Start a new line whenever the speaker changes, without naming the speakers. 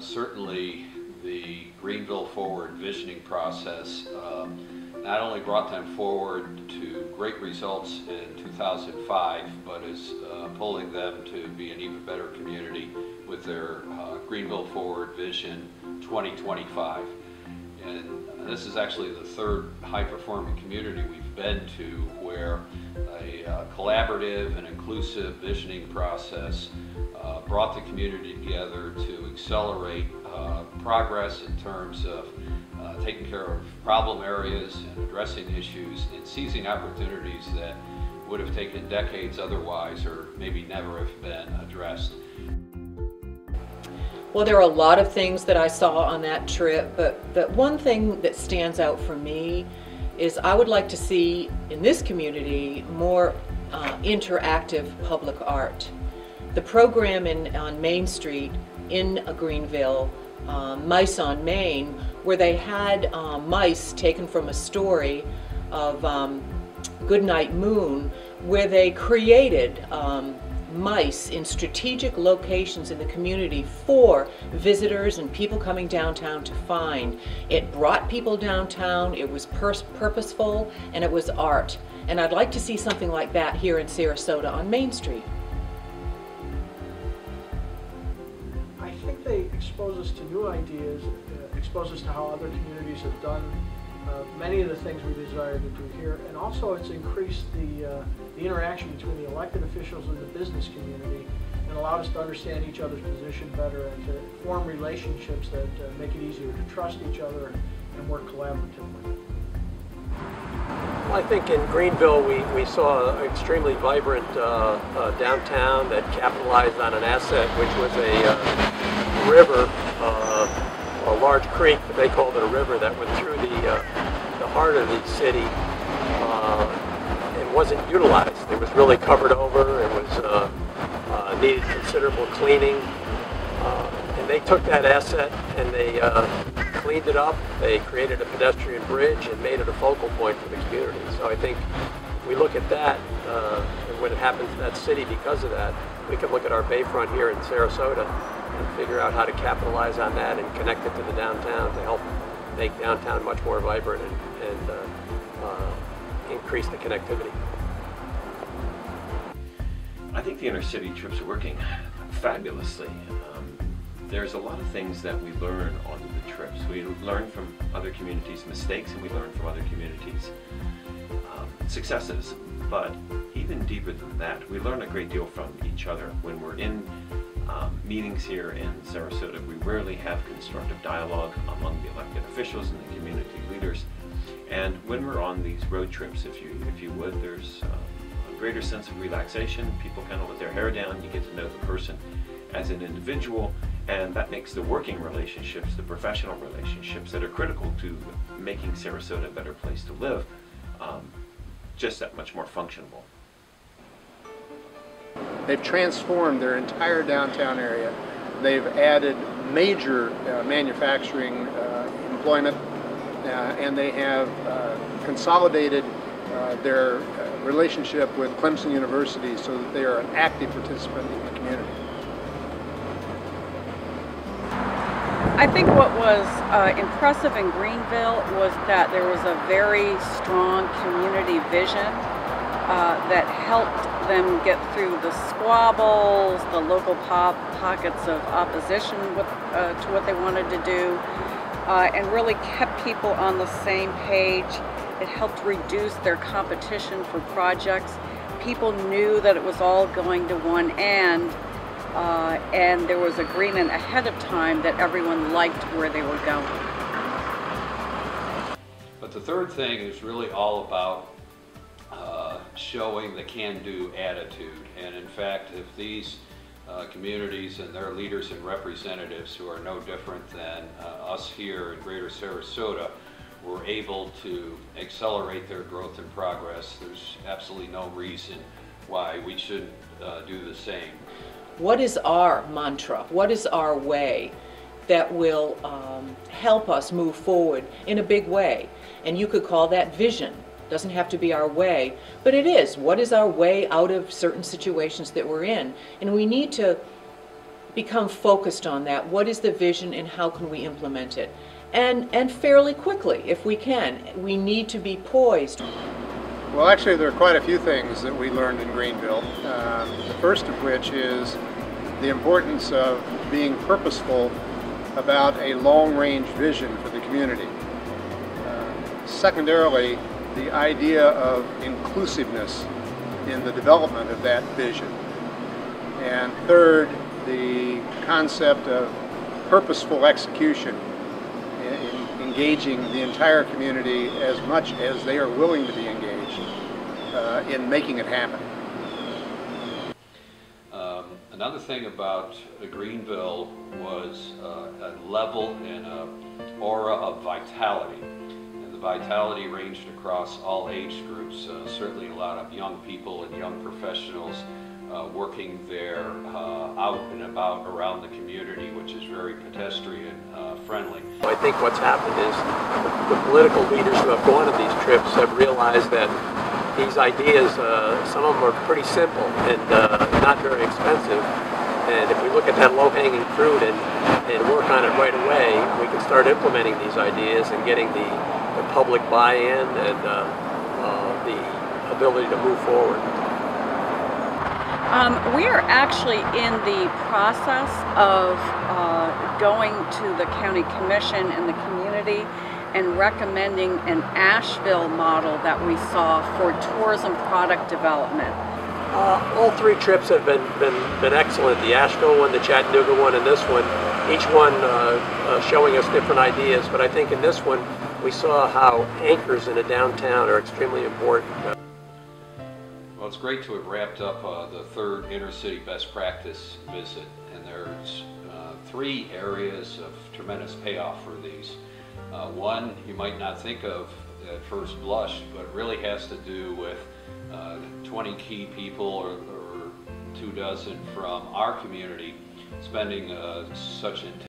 certainly the GVille forward visioning process not only brought them forward to great results in 2005, but is pulling them to be an even better community with their GVille Forward Vision 2025. And this is actually the third high-performing community we've been to where a collaborative and inclusive visioning process brought the community together to accelerate progress in terms of taking care of problem areas and addressing issues and seizing opportunities that would have taken decades otherwise or maybe never have been addressed.
Well, there are a lot of things that I saw on that trip, but one thing that stands out for me is I would like to see in this community more interactive public art. The program on Main Street in GVille, Mice on Main, where they had mice taken from a story of Goodnight Moon, where they created mice in strategic locations in the community for visitors and people coming downtown to find. It brought people downtown, it was purposeful, and it was art. And I'd like to see something like that here in Sarasota on Main Street.
I think they expose us to new ideas, expose us to how other communities have done many of the things we desire to do here, and also it's increased the interaction between the elected officials and the business community and allowed us to understand each other's position better and to form relationships that make it easier to trust each other and work collaboratively.
Well, I think in GVille we saw an extremely vibrant downtown that capitalized on an asset which was a river, a large creek, but they called it a river, that went through the heart of the city and wasn't utilized. It was really covered over. It was needed considerable cleaning, and they took that asset and they cleaned it up. They created a pedestrian bridge and made it a focal point for the community. So I think if we look at that and what happens in that city because of that, we can look at our bayfront here in Sarasota and figure out how to capitalize on that and connect it to the downtown to help make downtown much more vibrant and increase the connectivity.
I think the inner city trips are working fabulously. There's a lot of things that we learn on the trips. We learn from other communities' mistakes, and we learn from other communities' successes. But even deeper than that, we learn a great deal from each other. When we're in meetings here in Sarasota, we rarely have constructive dialogue among the elected officials and the community leaders. And when we're on these road trips, if you would, there's a greater sense of relaxation. People kind of let their hair down. You get to know the person as an individual, and that makes the working relationships, the professional relationships that are critical to making Sarasota a better place to live, just that much more functional.
They've transformed their entire downtown area. They've added major manufacturing employment, and they have consolidated their relationship with Clemson University so that they are an active participant in the community.
I think what was impressive in GVille was that there was a very strong community vision that helped them get through the squabbles, the local pockets of opposition to what they wanted to do, and really kept people on the same page. It helped reduce their competition for projects. People knew that it was all going to one end, and there was agreement ahead of time that everyone liked where they were going.
But the third thing is really all about showing the can-do attitude. And in fact, if these communities and their leaders and representatives, who are no different than us here in Greater Sarasota, were able to accelerate their growth and progress, there's absolutely no reason why we shouldn't do the same.
What is our mantra? What is our way that will help us move forward in a big way? And you could call that vision. Doesn't have to be our way, but it is. What is our way out of certain situations that we're in? And we need to become focused on that. What is the vision and how can we implement it? And fairly quickly, if we can. We need to be poised.
Well, actually, there are quite a few things that we learned in GVille. The first of which is the importance of being purposeful about a long-range vision for the community. Secondarily, the idea of inclusiveness in the development of that vision. And third, the concept of purposeful execution, in engaging the entire community as much as they are willing to be engaged in making it happen.
Another thing about GVille was a level and an aura of vitality. And the vitality ranged across all age groups, certainly a lot of young people and young professionals working there out and about around the community, which is very pedestrian friendly.
I think what's happened is the political leaders who have gone on these trips have realized that these ideas, some of them are pretty simple and not very expensive. And if we look at that low-hanging fruit and work on it right away, we can start implementing these ideas and getting the public buy-in and the ability to move forward.
We are actually in the process of going to the county commission and the community and recommending an Asheville model that we saw for tourism product development.
All three trips have been excellent. The Asheville one, the Chattanooga one, and this one, each one showing us different ideas. But I think in this one, we saw how anchors in a downtown are extremely important.
Well, it's great to have wrapped up the third intercity best practice visit, and there's three areas of tremendous payoff for these. One you might not think of at first blush, but really has to do with 20 key people or 24 from our community spending such intense